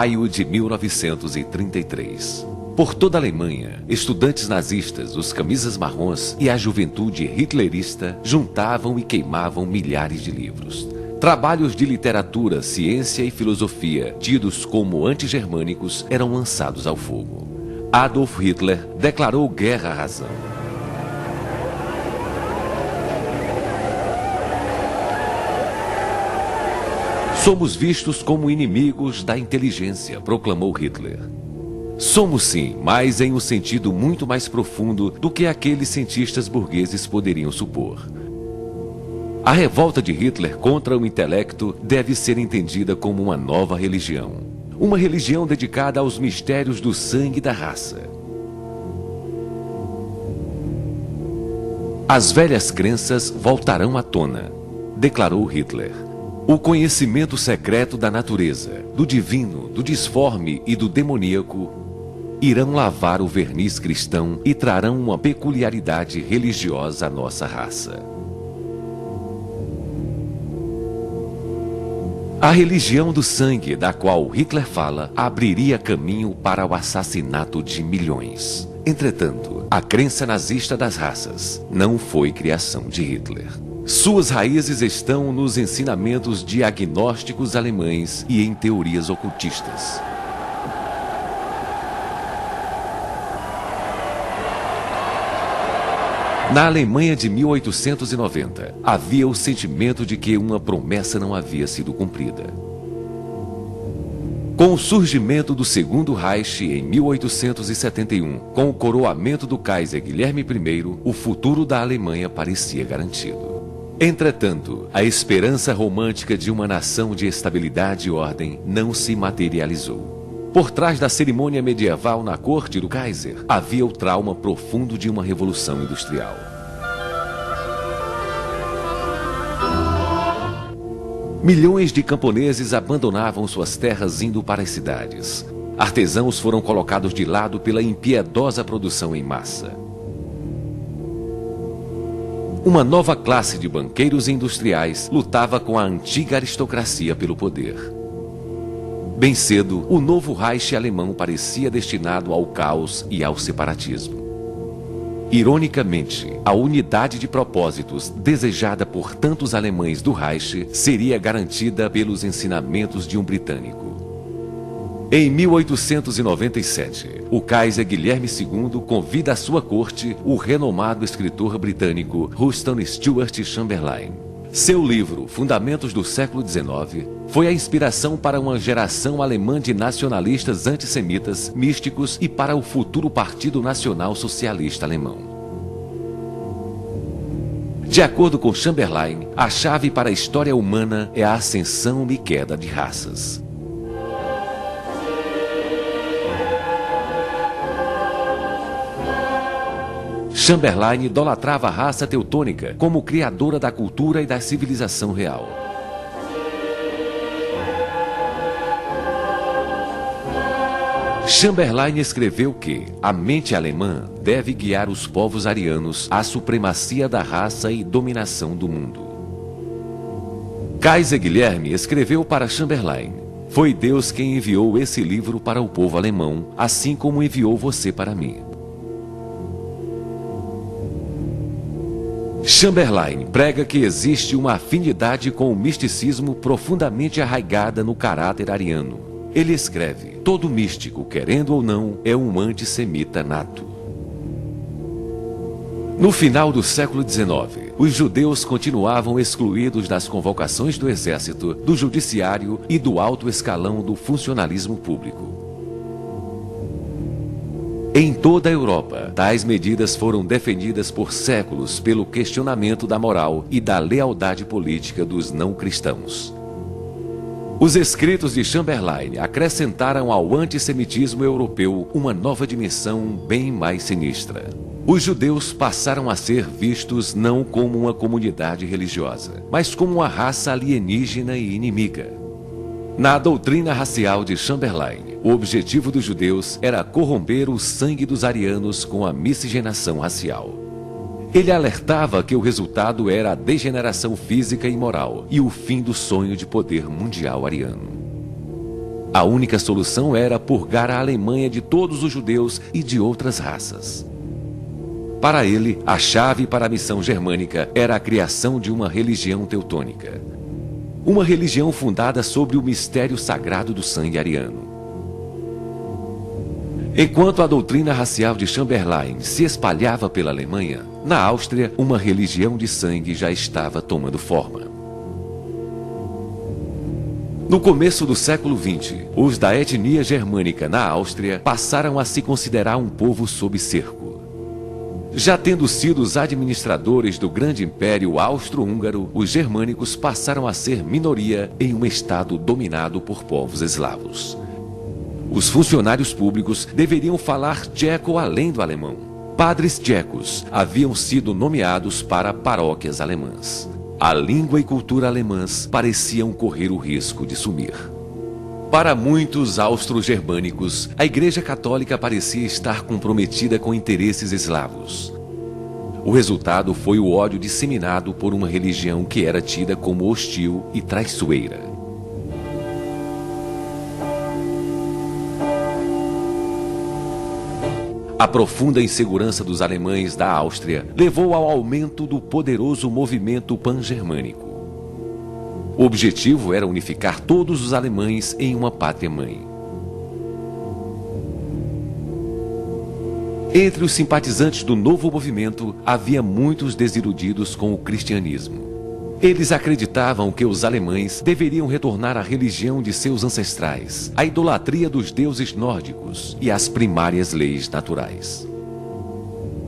Maio de 1933. Por toda a Alemanha, estudantes nazistas, os camisas marrons e a juventude hitlerista juntavam e queimavam milhares de livros. Trabalhos de literatura, ciência e filosofia, tidos como antigermânicos, eram lançados ao fogo. Adolf Hitler declarou guerra à razão. Somos vistos como inimigos da inteligência, proclamou Hitler. Somos sim, mas em um sentido muito mais profundo do que aqueles cientistas burgueses poderiam supor. A revolta de Hitler contra o intelecto deve ser entendida como uma nova religião. Uma religião dedicada aos mistérios do sangue e da raça. As velhas crenças voltarão à tona, declarou Hitler. O conhecimento secreto da natureza, do divino, do disforme e do demoníaco irão lavar o verniz cristão e trarão uma peculiaridade religiosa à nossa raça. A religião do sangue, da qual Hitler fala, abriria caminho para o assassinato de milhões. Entretanto, a crença nazista das raças não foi criação de Hitler. Suas raízes estão nos ensinamentos de agnósticos alemães e em teorias ocultistas. Na Alemanha de 1890, havia o sentimento de que uma promessa não havia sido cumprida. Com o surgimento do Segundo Reich em 1871, com o coroamento do Kaiser Guilherme I, o futuro da Alemanha parecia garantido. Entretanto, a esperança romântica de uma nação de estabilidade e ordem não se materializou. Por trás da cerimônia medieval na corte do Kaiser, havia o trauma profundo de uma revolução industrial. Milhões de camponeses abandonavam suas terras indo para as cidades. Artesãos foram colocados de lado pela impiedosa produção em massa. Uma nova classe de banqueiros e industriais lutava com a antiga aristocracia pelo poder. Bem cedo, o novo Reich alemão parecia destinado ao caos e ao separatismo. Ironicamente, a unidade de propósitos desejada por tantos alemães do Reich seria garantida pelos ensinamentos de um britânico. Em 1897, o Kaiser Guilherme II convida à sua corte o renomado escritor britânico Ruston Stewart Chamberlain. Seu livro, Fundamentos do Século XIX, foi a inspiração para uma geração alemã de nacionalistas antissemitas, místicos e para o futuro Partido Nacional Socialista Alemão. De acordo com Chamberlain, a chave para a história humana é a ascensão e queda de raças. Chamberlain idolatrava a raça teutônica como criadora da cultura e da civilização real. Chamberlain escreveu que a mente alemã deve guiar os povos arianos à supremacia da raça e dominação do mundo. Kaiser Guilherme escreveu para Chamberlain: foi Deus quem enviou esse livro para o povo alemão, assim como enviou você para mim. Chamberlain prega que existe uma afinidade com o misticismo profundamente arraigada no caráter ariano. Ele escreve: todo místico, querendo ou não, é um antissemita nato. No final do século XIX, os judeus continuavam excluídos das convocações do exército, do judiciário e do alto escalão do funcionalismo público. Em toda a Europa, tais medidas foram defendidas por séculos pelo questionamento da moral e da lealdade política dos não-cristãos. Os escritos de Chamberlain acrescentaram ao antissemitismo europeu uma nova dimensão bem mais sinistra. Os judeus passaram a ser vistos não como uma comunidade religiosa, mas como uma raça alienígena e inimiga. Na doutrina racial de Chamberlain, o objetivo dos judeus era corromper o sangue dos arianos com a miscigenação racial. Ele alertava que o resultado era a degeneração física e moral e o fim do sonho de poder mundial ariano. A única solução era purgar a Alemanha de todos os judeus e de outras raças. Para ele, a chave para a missão germânica era a criação de uma religião teutônica. Uma religião fundada sobre o mistério sagrado do sangue ariano. Enquanto a doutrina racial de Chamberlain se espalhava pela Alemanha, na Áustria, uma religião de sangue já estava tomando forma. No começo do século XX, os da etnia germânica na Áustria passaram a se considerar um povo sob cerco. Já tendo sido os administradores do grande império austro-húngaro, os germânicos passaram a ser minoria em um estado dominado por povos eslavos. Os funcionários públicos deveriam falar tcheco além do alemão. Padres tchecos haviam sido nomeados para paróquias alemãs. A língua e cultura alemãs pareciam correr o risco de sumir. Para muitos austro-germânicos, a Igreja Católica parecia estar comprometida com interesses eslavos. O resultado foi o ódio disseminado por uma religião que era tida como hostil e traiçoeira. A profunda insegurança dos alemães da Áustria levou ao aumento do poderoso movimento pan-germânico. O objetivo era unificar todos os alemães em uma pátria-mãe. Entre os simpatizantes do novo movimento, havia muitos desiludidos com o cristianismo. Eles acreditavam que os alemães deveriam retornar à religião de seus ancestrais, à idolatria dos deuses nórdicos e às primárias leis naturais.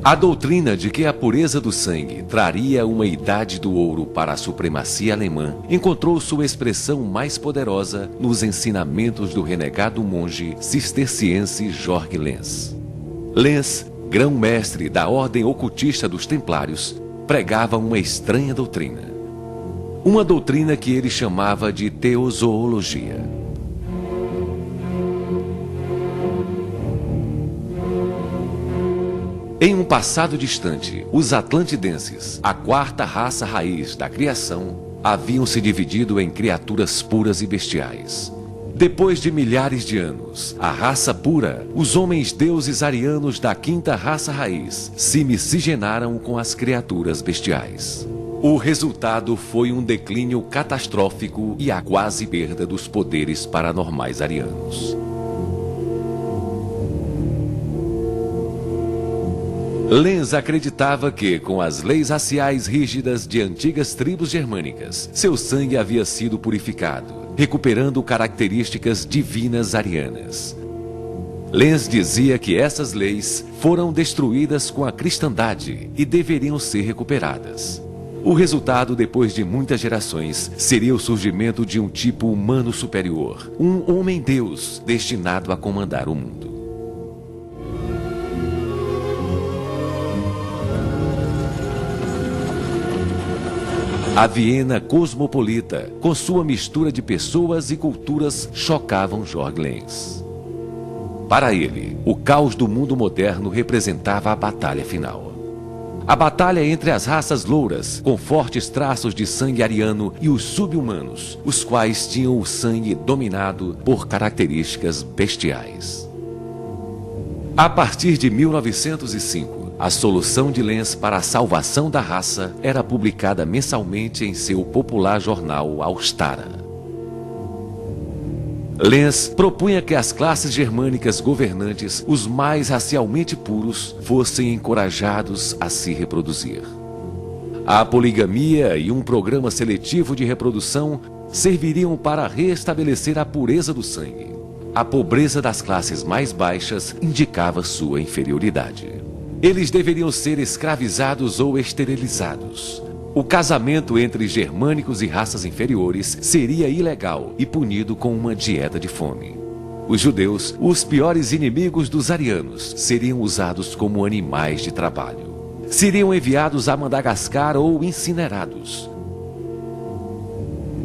A doutrina de que a pureza do sangue traria uma idade do ouro para a supremacia alemã encontrou sua expressão mais poderosa nos ensinamentos do renegado monge cisterciense Georg Lenz. Lenz, grão-mestre da ordem ocultista dos Templários, pregava uma estranha doutrina. Uma doutrina que ele chamava de teozoologia. Em um passado distante, os atlantidenses, a quarta raça raiz da criação, haviam se dividido em criaturas puras e bestiais. Depois de milhares de anos, a raça pura, os homens-deuses arianos da quinta raça raiz, se miscigenaram com as criaturas bestiais. O resultado foi um declínio catastrófico e a quase perda dos poderes paranormais arianos. Lenz acreditava que, com as leis raciais rígidas de antigas tribos germânicas, seu sangue havia sido purificado, recuperando características divinas arianas. Lenz dizia que essas leis foram destruídas com a cristandade e deveriam ser recuperadas. O resultado, depois de muitas gerações, seria o surgimento de um tipo humano superior, um homem-deus destinado a comandar o mundo. A Viena cosmopolita, com sua mistura de pessoas e culturas, chocavam Georg Lenz. Para ele, o caos do mundo moderno representava a batalha final. A batalha entre as raças louras, com fortes traços de sangue ariano, e os sub-humanos, os quais tinham o sangue dominado por características bestiais. A partir de 1905, a solução de Lenz para a salvação da raça era publicada mensalmente em seu popular jornal Austara. Lenz propunha que as classes germânicas governantes, os mais racialmente puros, fossem encorajados a se reproduzir. A poligamia e um programa seletivo de reprodução serviriam para restabelecer a pureza do sangue. A pobreza das classes mais baixas indicava sua inferioridade. Eles deveriam ser escravizados ou esterilizados. O casamento entre germânicos e raças inferiores seria ilegal e punido com uma dieta de fome. Os judeus, os piores inimigos dos arianos, seriam usados como animais de trabalho. Seriam enviados a Madagascar ou incinerados.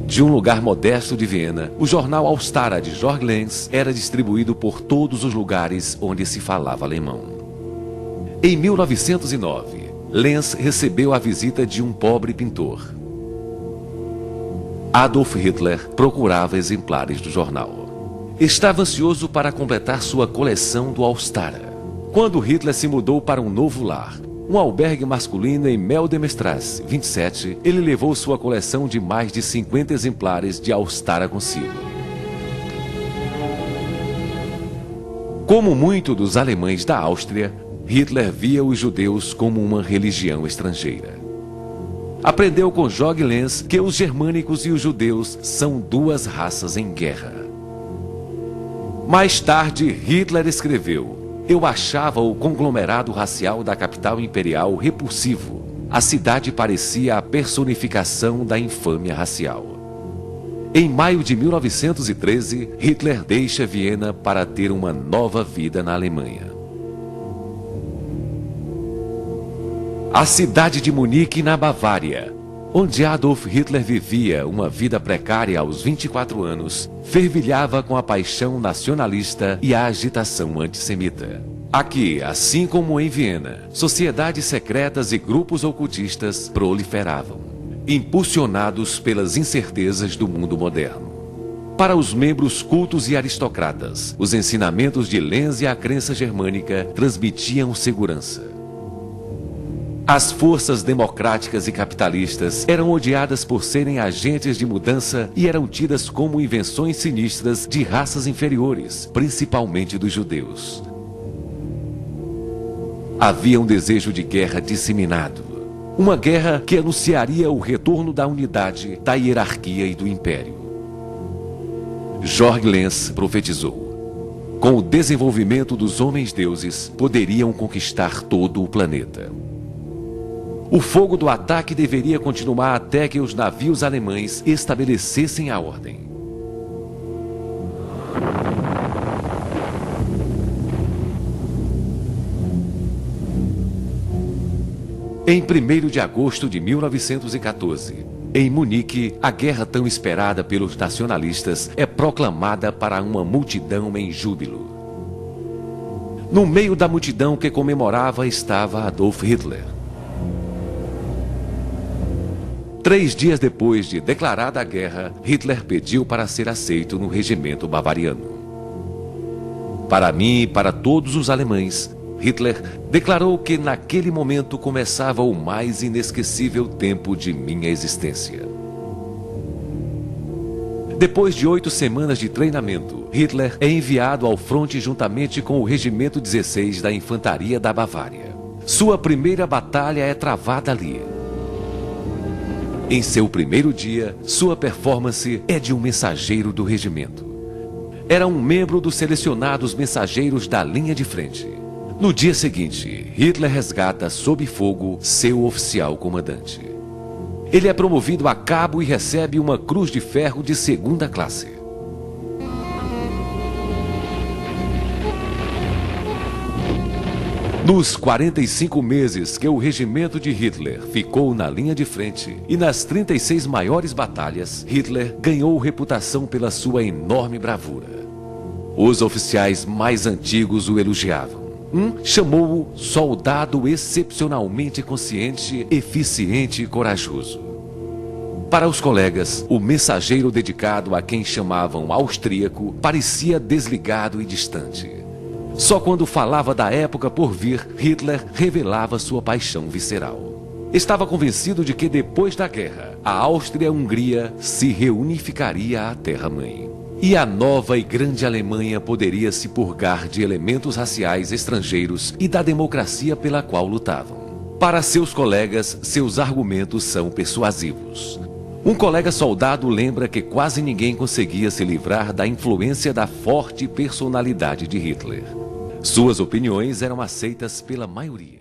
De um lugar modesto de Viena, o jornal Austara de Georg Lenz era distribuído por todos os lugares onde se falava alemão. Em 1909, Lenz recebeu a visita de um pobre pintor. Adolf Hitler procurava exemplares do jornal. Estava ansioso para completar sua coleção do All-Star. Quando Hitler se mudou para um novo lar, um albergue masculino em Meldemerstrasse 27, ele levou sua coleção de mais de 50 exemplares de All-Star consigo. Como muitos dos alemães da Áustria, Hitler via os judeus como uma religião estrangeira. Aprendeu com Georg Lenz que os germânicos e os judeus são duas raças em guerra. Mais tarde, Hitler escreveu: "Eu achava o conglomerado racial da capital imperial repulsivo. A cidade parecia a personificação da infâmia racial." Em maio de 1913, Hitler deixa Viena para ter uma nova vida na Alemanha. A cidade de Munique, na Bavária, onde Adolf Hitler vivia uma vida precária aos 24 anos, fervilhava com a paixão nacionalista e a agitação antissemita. Aqui, assim como em Viena, sociedades secretas e grupos ocultistas proliferavam, impulsionados pelas incertezas do mundo moderno. Para os membros cultos e aristocratas, os ensinamentos de Lenz e a crença germânica transmitiam segurança. As forças democráticas e capitalistas eram odiadas por serem agentes de mudança e eram tidas como invenções sinistras de raças inferiores, principalmente dos judeus. Havia um desejo de guerra disseminado. Uma guerra que anunciaria o retorno da unidade, da hierarquia e do império. Georg Lenz profetizou: com o desenvolvimento dos homens-deuses, poderiam conquistar todo o planeta. O fogo do ataque deveria continuar até que os navios alemães estabelecessem a ordem. Em 1º de agosto de 1914, em Munique, a guerra tão esperada pelos nacionalistas é proclamada para uma multidão em júbilo. No meio da multidão que comemorava estava Adolf Hitler. 3 dias depois de declarada a guerra, Hitler pediu para ser aceito no regimento bavariano. Para mim e para todos os alemães, Hitler declarou que naquele momento começava o mais inesquecível tempo de minha existência. Depois de 8 semanas de treinamento, Hitler é enviado ao fronte juntamente com o Regimento 16 da Infantaria da Bavária. Sua primeira batalha é travada ali. Em seu primeiro dia, sua performance é de um mensageiro do regimento. Era um membro dos selecionados mensageiros da linha de frente. No dia seguinte, Hitler resgata sob fogo seu oficial comandante. Ele é promovido a cabo e recebe uma cruz de ferro de 2ª classe. Nos 45 meses que o regimento de Hitler ficou na linha de frente e nas 36 maiores batalhas, Hitler ganhou reputação pela sua enorme bravura. Os oficiais mais antigos o elogiavam. Chamou-o soldado excepcionalmente consciente, eficiente e corajoso. Para os colegas, o mensageiro dedicado a quem chamavam austríaco parecia desligado e distante. Só quando falava da época por vir, Hitler revelava sua paixão visceral. Estava convencido de que depois da guerra, a Áustria-Hungria se reunificaria à terra-mãe. E a nova e grande Alemanha poderia se purgar de elementos raciais estrangeiros e da democracia pela qual lutavam. Para seus colegas, seus argumentos são persuasivos. Um colega soldado lembra que quase ninguém conseguia se livrar da influência da forte personalidade de Hitler. Suas opiniões eram aceitas pela maioria.